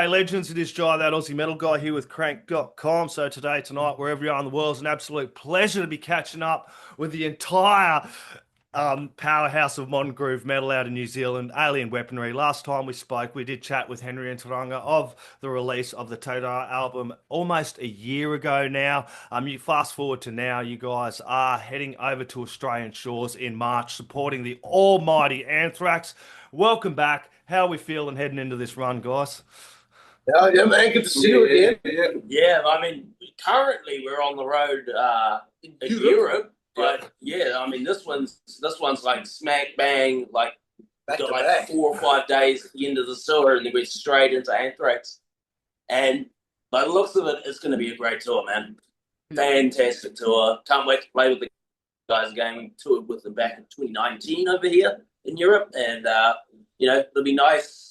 G'day, legends. It is Jai, that Aussie metal guy here with Crank.com. So tonight, wherever you are in the world, it's an absolute pleasure to be catching up with the entire powerhouse of modern groove metal out in New Zealand, Alien Weaponry. Last time we spoke, we did chat with Henry and Taranga of the release of the Toto album almost a year ago now. You fast forward to now, you guys are heading over to Australian shores in March, supporting the almighty Anthrax. Welcome back. How are we feeling heading into this run, guys? Yeah, man, good to see you again. Yeah, I mean, currently we're on the road in Europe, but yeah, I mean, this one's like smack bang, like Back to got back. 4 or 5 days at the end of the tour, and then we're straight into Anthrax. And by the looks of it, it's going to be a great tour, man. Fantastic tour. Can't wait to play with the guys again. We toured with them back in 2019 over here in Europe, and it'll be nice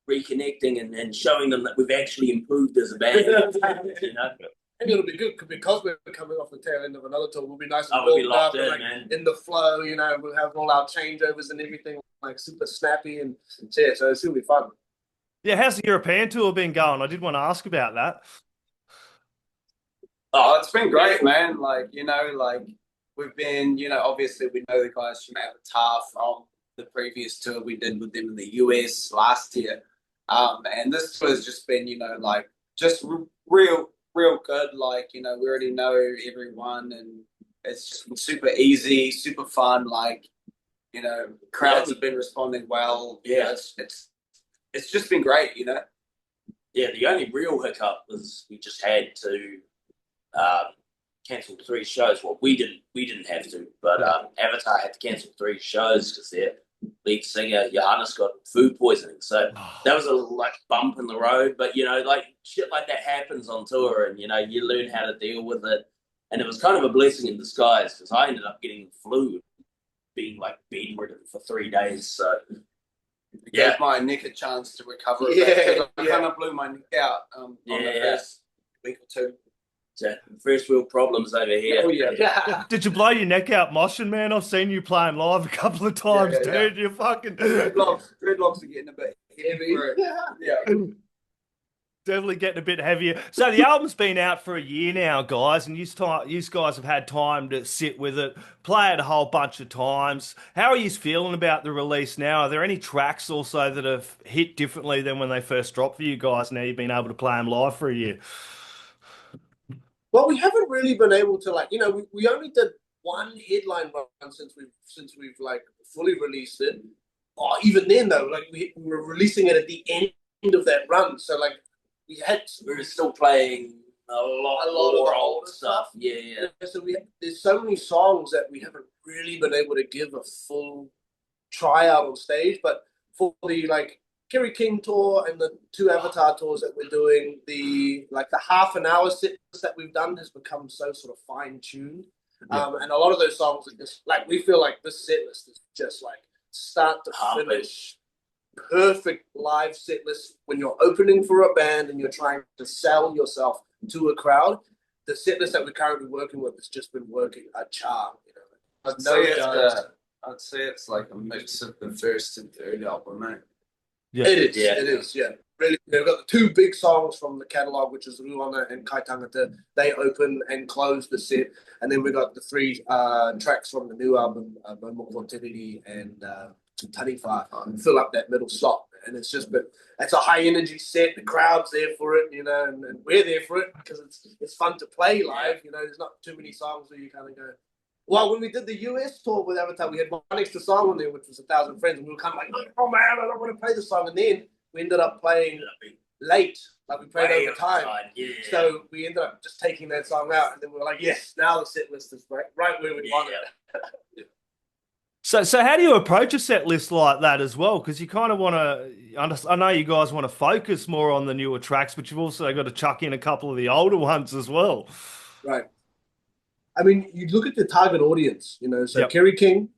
reconnecting and showing them that we've actually improved as a band. And it'll be good because we're coming off the tail end of another tour. We'll be nice and we'll be warmed up locked in, and man. in the flow. We'll have all our changeovers and everything like super snappy and yeah. So it's gonna be fun. Yeah, how's the European tour been going? I did want to ask about that. Oh, it's been great, man. We've been, obviously we know the guys from Avatar from the previous tour we did with them in the US last year. And this tour has just been, just real good. We already know everyone and it's just been super easy, super fun. Crowds have been responding well. Yeah. It's just been great, Yeah, the only real hiccup was we just had to cancel 3 shows. Well, we didn't have to, but Avatar had to cancel 3 shows because their lead singer Johannes got food poisoning. So that was a little bump in the road. But shit like that happens on tour, and you learn how to deal with it. And it was kind of a blessing in disguise because I ended up getting the flu, being bedridden for 3 days. So gave my neck a chance to recover. I kind of blew my neck out on the first week or 2. So first world problems over here. Oh, yeah. Did you blow your neck out moshing, man? I've seen you playing live a couple of times, dude. You're fucking... Dreadlocks are getting a bit heavy. Yeah. Definitely getting a bit heavier. So the album's been out for a year now, guys, and you guys have had time to sit with it, play it a whole bunch of times. How are you feeling about the release now? Are there any tracks also that have hit differently than when they first dropped for you guys? Now you've been able to play them live for a year. Well, we haven't really been able to we only did one headline run since we've fully released it. Oh, even then though, we were releasing it at the end of that run, so we were still playing a lot of the old stuff. Yeah. So there's so many songs that we haven't really been able to give a full tryout on stage. But for the Kerry King tour and the 2 Avatar tours that we're doing, the half an hour set that we've done has become so sort of fine tuned. And a lot of those songs are just we feel like this set list is just start to finish. Perfect live set list when you're opening for a band and you're trying to sell yourself to a crowd. The set list that we're currently working with has just been working a charm. I'd say it's like a mix of the first and third album, mate. Yeah. It is. Really, we've got the 2 big songs from the catalogue, which is Ruana and Kai Tangata. They open and close the set, and then we got the 3 tracks from the new album, Momo Quantity and Taniwha, and fill up that middle slot. And it's a high energy set. The crowd's there for it, and we're there for it because it's fun to play live. There's not too many songs where you kind of go. Well, when we did the US tour with Avatar, we had one extra song on there, which was 1,000 Friends, and we were kind of oh man, I don't want to play the song. And then we ended up playing late, we played over time. Yeah. So we ended up just taking that song out, and then we were like, yes, now the set list is right where we want it. So how do you approach a set list like that as well? Because you kind of want to, I know you guys want to focus more on the newer tracks, but you've also got to chuck in a couple of the older ones as well. Right. I mean, you look at the target audience, so Kerry King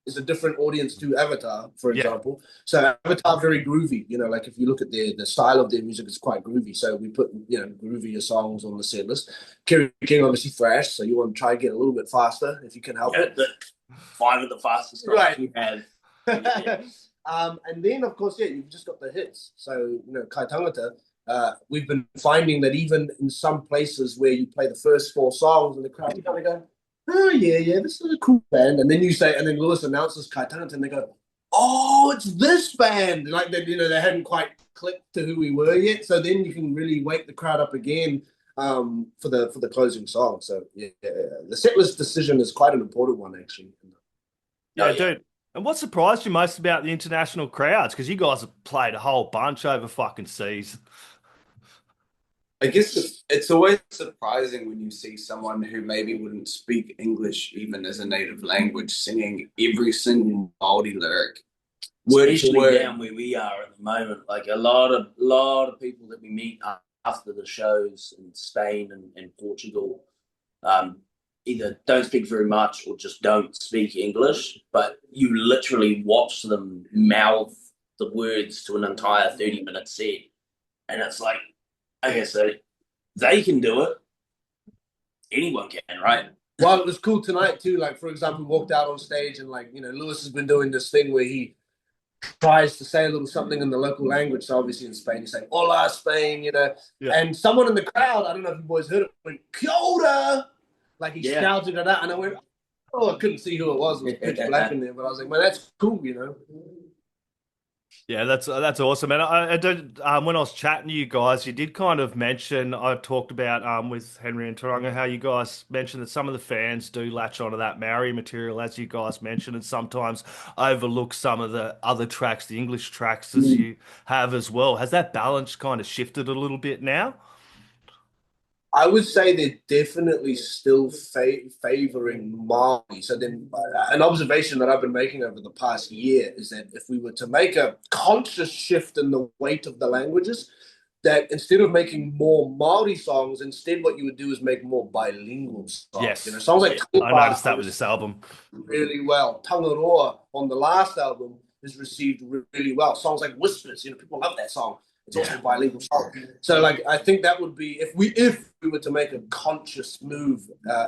is a different audience to Avatar, for example. So Avatar very groovy, if you look at the style of their music, it's quite groovy. So we put, groovier songs on the set list. Kerry King, obviously thrash, so you want to try and get a little bit faster if you can help it. 5 of the fastest songs we have. And then, of course, yeah, you've just got the hits. So, you know, Kai Tangata, we've been finding that even in some places where you play the first 4 songs and the crowd kind of go, oh, yeah, this is a cool band. And then you say, and then Lewis announces Kai Tangata and they go, oh, it's this band. Like, they, you know, they hadn't quite clicked to who we were yet. So then you can really wake the crowd up again for the closing song. So, yeah, the setlist decision is quite an important one, actually. Yeah, dude. And what surprised you most about the international crowds? Because you guys have played a whole bunch over fucking seas. I guess it's always surprising when you see someone who maybe wouldn't speak English even as a native language singing every single Māori lyric. Especially down where we are at the moment. Like a lot of people that we meet after the shows in Spain and Portugal either don't speak very much or just don't speak English, but you literally watch them mouth the words to an entire 30-minute set. And it's like, okay, so they can do it. Anyone can, right? Well, it was cool tonight too. Like, for example, we walked out on stage and, like, you know, Lewis has been doing this thing where he tries to say a little something in the local language. So obviously in Spain, he's saying, hola, Spain, you know. Yeah. And someone in the crowd, I don't know if you boys heard it, went, Kia ora! Like, he shouted it out, and I went, oh, I couldn't see who it was. It was pitch black in there, but I was like, man, that's cool, you know. Yeah, that's awesome. And I did when I was chatting to you guys, you did kind of mention, I talked about with Henry and Tauranga, how you guys mentioned that some of the fans do latch onto that Maori material, as you guys mentioned, and sometimes overlook some of the other tracks, the English tracks, as you have as well. Has that balance kind of shifted a little bit now? I would say they're definitely still favoring Māori. So then an observation that I've been making over the past year is that if we were to make a conscious shift in the weight of the languages, that instead of making more Māori songs, instead what you would do is make more bilingual songs. Yes. You know, songs like I noticed that with this album. Really well. Tangaroa on the last album is received really well. Songs like Whispers, you know, people love that song. It's also a bilingual song. So, like, I think that would be, if we were to make a conscious move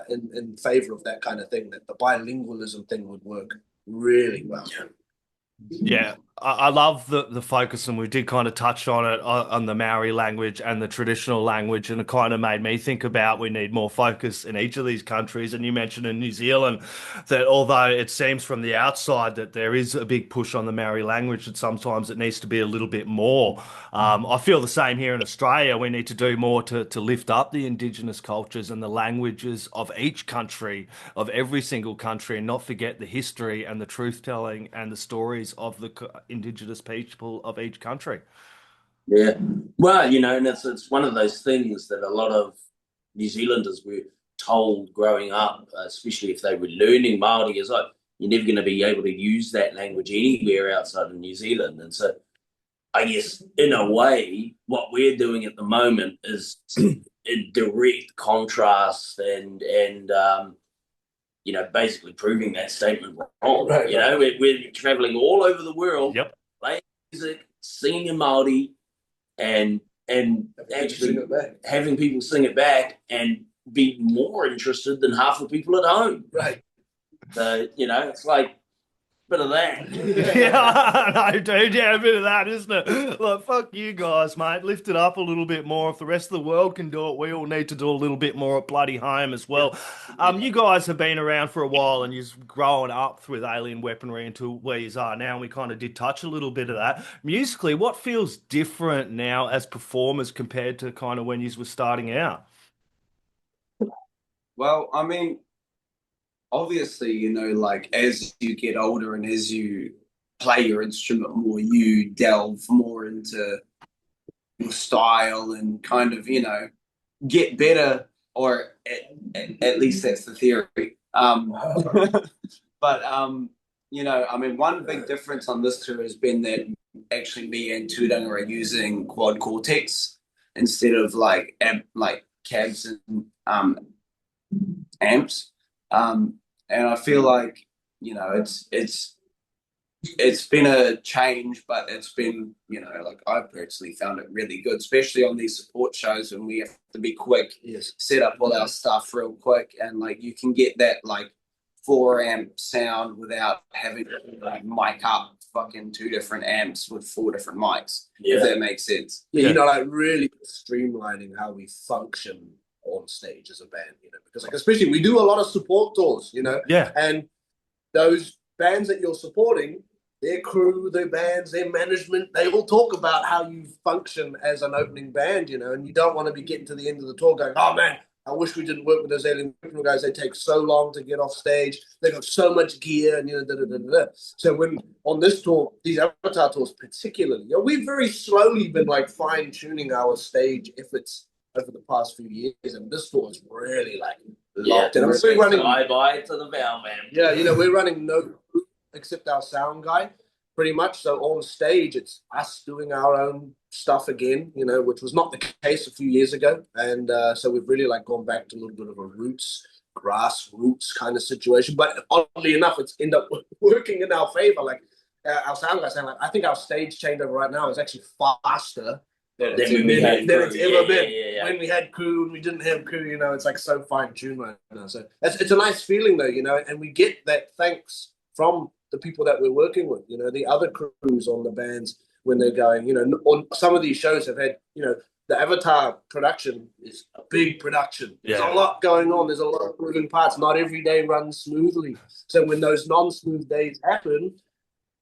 in favor of that kind of thing, that the bilingualism thing would work really well. Yeah, I love the focus, and we did kind of touch on it on the Maori language and the traditional language, and it kind of made me think about we need more focus in each of these countries. And you mentioned in New Zealand that although it seems from the outside that there is a big push on the Maori language, that sometimes it needs to be a little bit more. I feel the same here in Australia. We need to do more to lift up the Indigenous cultures and the languages of each country, of every single country, and not forget the history and the truth-telling and the stories of the Indigenous people of each country. Yeah, well, you know, and it's one of those things that a lot of New Zealanders were told growing up, especially if they were learning Māori, is like, you're never going to be able to use that language anywhere outside of New Zealand. And so I guess in a way, what we're doing at the moment is in direct contrast and you know, basically proving that statement wrong. Right, you know, we're traveling all over the world, playing music, singing in Māori, and actually having people sing it back and be more interested than half the people at home. Right. So, you know, it's like a bit of that. Yeah, no, dude, yeah, a bit of that, isn't it? Like, fuck you guys, mate. Lift it up a little bit more. If the rest of the world can do it, we all need to do a little bit more at bloody home as well. You guys have been around for a while and you've grown up with Alien Weaponry into where you are now, and we kind of did touch a little bit of that. Musically, what feels different now as performers compared to kind of when you were starting out? Well, I mean, obviously, you know, like as you get older and as you play your instrument more, you delve more into your style and kind of, you know, get better, or at least that's the theory. But, you know, I mean, one big difference on this tour has been that actually me and Tūranga are using quad cortex instead of like cabs and amps. And I feel like, you know, it's been a change, but it's been, you know, like I personally found it really good, especially on these support shows when we have to be quick, set up all our stuff real quick, and like you can get that like 4-amp sound without having to like mic up fucking 2 different amps with 4 different mics. If that makes sense. Yeah, like really streamlining how we function on stage as a band, because like especially we do a lot of support tours, and those bands that you're supporting, their crew, their bands, their management, they all talk about how you function as an opening band, and you don't want to be getting to the end of the tour going, oh man, I wish we didn't work with those alien guys. They take so long to get off stage. They got so much gear, and So when on this tour, these Avatar tours particularly, we've very slowly been like fine tuning our stage efforts over the past few years, and this tour is really like locked in. We're running bye to the bell, man. Yeah, we're running no crew except our sound guy, pretty much. So on stage, it's us doing our own stuff again, which was not the case a few years ago. And so we've really like gone back to a little bit of a grassroots kind of situation. But oddly enough, it's ended up working in our favor. Like our sound guy saying, like, I think our stage changeover right now is actually faster than it's ever been. When we had crew and we didn't have crew, it's like so fine tuned right now. So it's a nice feeling though, and we get that thanks from the people that we're working with, the other crews on the bands when they're going, on some of these shows have had, the Avatar production is a big production. There's a lot going on. There's a lot of moving parts. Not every day runs smoothly. So when those non-smooth days happen,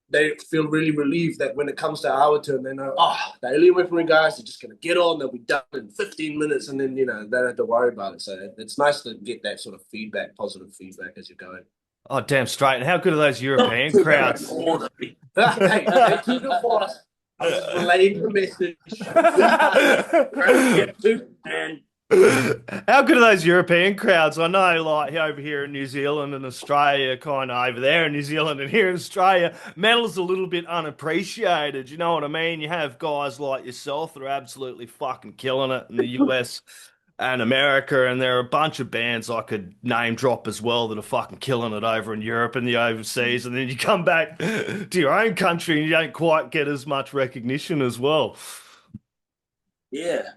they feel really relieved that when it comes to our turn, they know, the alien weaponry guys are just going to get on. They'll be done in 15 minutes, and then, they don't have to worry about it. So it's nice to get that sort of feedback, positive feedback as you're going. Oh, damn straight. And how good are those European crowds? Hey, they took it for us. I was relaying the message. How good are those European crowds? I know, like, over here in New Zealand and Australia, kind of over there in New Zealand and here in Australia, metal's a little bit unappreciated. You know what I mean? You have guys like yourself that are absolutely fucking killing it in the US and America, and there are a bunch of bands I could name drop as well that are fucking killing it over in Europe and the overseas, and then you come back to your own country and you don't quite get as much recognition as well. Yeah.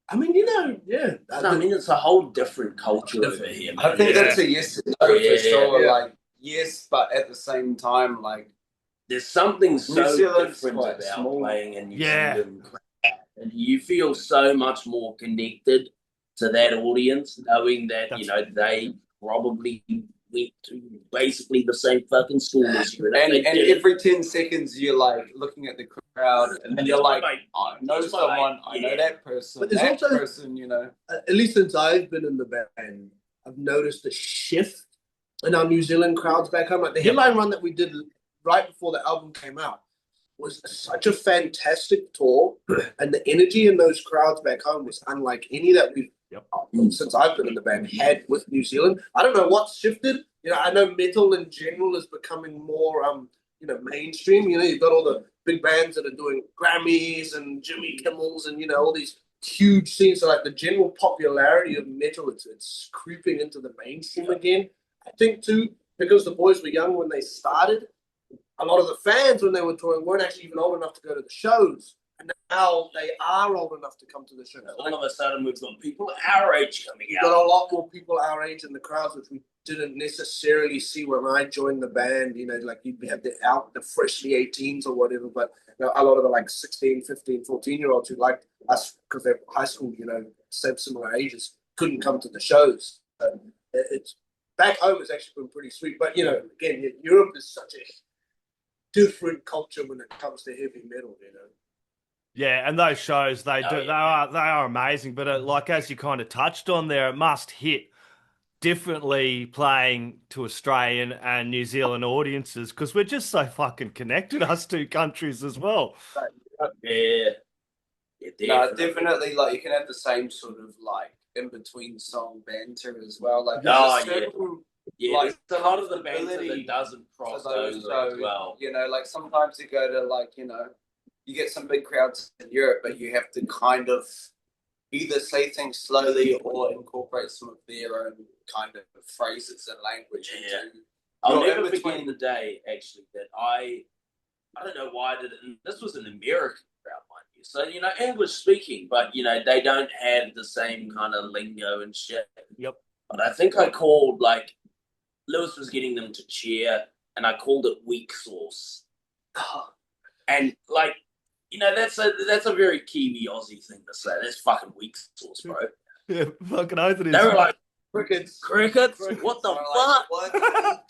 I mean, it's a whole different culture over here, man. I think that's a yes and no for sure. Like, yes, but at the same time, like, there's something so different about small. Playing in New Zealand. And you feel so much more connected to that audience, knowing that, they probably went to basically the same fucking school as you. And every 10 seconds, you're like looking at the crowd, and then you're like, I know someone, I know that person, but there's also, person, at least since I've been in the band, I've noticed a shift in our New Zealand crowds back home. Like the headline run that we did right before the album came out was such a fantastic tour, and the energy in those crowds back home was unlike any that we've since I've been in the band had with New Zealand. I don't know what's shifted. I know metal in general is becoming more mainstream. You've got all the big bands that are doing Grammys and Jimmy Kimmels and all these huge scenes. So like the general popularity of metal, it's creeping into the mainstream again. I think too, because the boys were young when they started, a lot of the fans when they were touring weren't actually even old enough to go to the shows. And now they are old enough to come to the shows. All of a sudden, we've got people our age coming out. We've got a lot more people our age in the crowds, which we didn't necessarily see when I joined the band. Like you'd have the freshly 18s or whatever, but a lot of the like 16, 15, 14-year-olds who liked us because they're high school, similar ages, couldn't come to the shows. It's back home. It's actually been pretty sweet, but again, Europe is such a different culture when it comes to heavy metal. Yeah, and those shows they are amazing. But like as you kind of touched on there, it must hit differently playing to Australian and New Zealand audiences because we're just so fucking connected, us two countries as well. Yeah, definitely. Like you can have the same sort of like in between song banter as well. Like like a lot of the bands that doesn't cross those as well. Like sometimes you go to like you get some big crowds in Europe, but you have to kind of either say things slowly or incorporate some of their own kind of phrases and language. I'll never forget the day actually that I don't know why I did it. This was an American crowd, mind you. So English speaking, but they don't have the same kind of lingo and shit. Yep. But I think I called like Lewis was getting them to cheer, and I called it weak sauce. And like, that's a very Kiwi Aussie thing to say. That's fucking weak sauce, bro. Yeah, fucking oath it is. They were like, Crickets. what the fuck?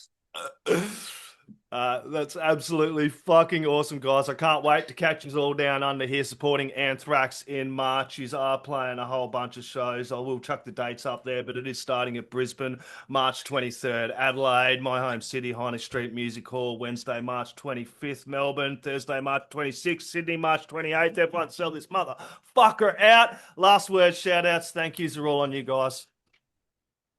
That's absolutely fucking awesome, guys. I can't wait to catch you all down under here supporting Anthrax in March. You are playing a whole bunch of shows. I will chuck the dates up there, but it is starting at Brisbane, March 23rd, Adelaide, my home city, High Street Music Hall, Wednesday, March 25th, Melbourne, Thursday, March 26th, Sydney, March 28th. Everyone sell this motherfucker out. Last word, shout outs. Thank yous are all on you guys.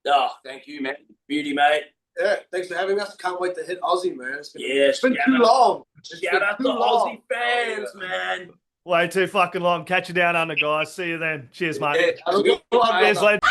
Oh, thank you, man. Beauty, mate. Yeah, thanks for having us. Can't wait to hit Aussie, man. It's been too long. Shout out to Aussie fans, man. Way too fucking long. Catch you down under, guys. See you then. Cheers, mate. Yeah, have a good one, Cheers, brother. ladies.